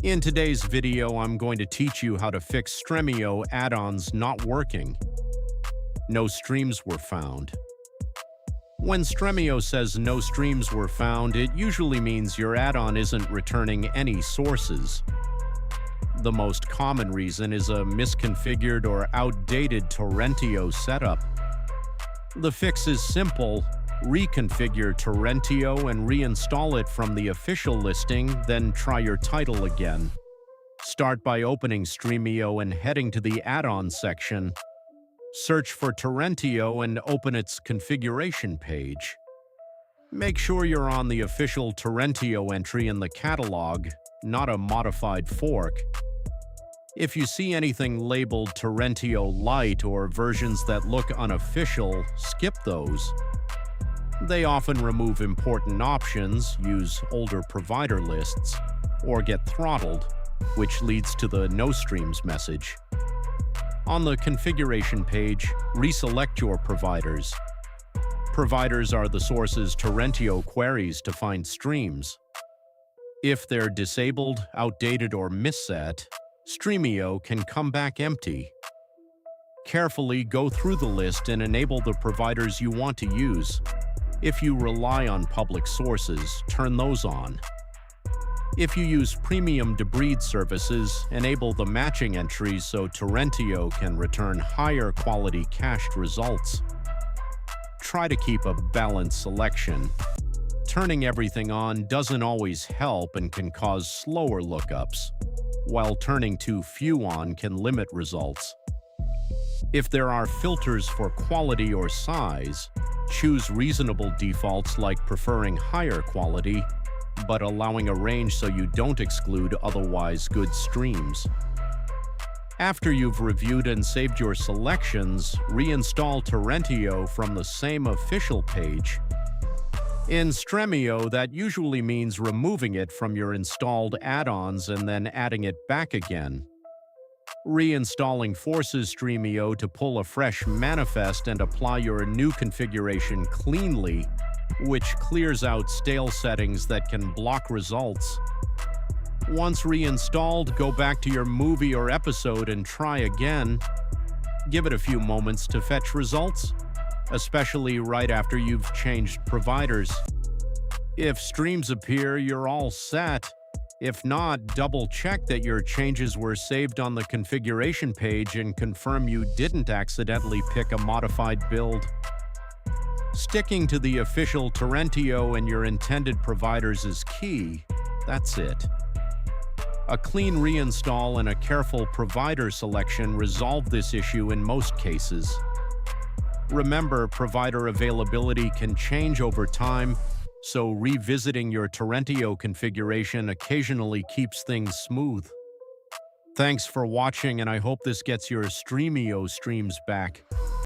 In today's video, I'm going to teach you how to fix Stremio add-ons not working. No streams were found. When Stremio says no streams were found, it usually means your add-on isn't returning any sources. The most common reason is a misconfigured or outdated Torrentio setup. The fix is simple. Reconfigure Torrentio and reinstall it from the official listing, then try your title again. Start by opening Stremio and heading to the add-on section. Search for Torrentio and open its configuration page. Make sure you're on the official Torrentio entry in the catalog, not a modified fork. If you see anything labeled Torrentio Lite or versions that look unofficial, skip those. They often remove important options, use older provider lists, or get throttled, which leads to the no streams message. On the configuration page, reselect your providers. Providers are the sources Torrentio queries to find streams. If they're disabled, outdated, or misset, Stremio can come back empty. Carefully go through the list and enable the providers you want to use. If you rely on public sources, turn those on. If you use premium debreed services, enable the matching entries so Torrentio can return higher quality cached results. Try to keep a balanced selection. Turning everything on doesn't always help and can cause slower lookups, while turning too few on can limit results. If there are filters for quality or size, choose reasonable defaults like preferring higher quality, but allowing a range so you don't exclude otherwise good streams. After you've reviewed and saved your selections, reinstall Torrentio from the same official page. In Stremio, that usually means removing it from your installed add-ons and then adding it back again. Reinstalling forces Stremio to pull a fresh manifest and apply your new configuration cleanly, which clears out stale settings that can block results. Once reinstalled, go back to your movie or episode and try again. Give it a few moments to fetch results, especially right after you've changed providers. If streams appear, you're all set. If not, double-check that your changes were saved on the configuration page and confirm you didn't accidentally pick a modified build. Sticking to the official Torrentio and your intended providers is key. That's it. A clean reinstall and a careful provider selection resolve this issue in most cases. Remember, provider availability can change over time, so revisiting your Torrentio configuration occasionally keeps things smooth. Thanks for watching, and I hope this gets your Stremio streams back.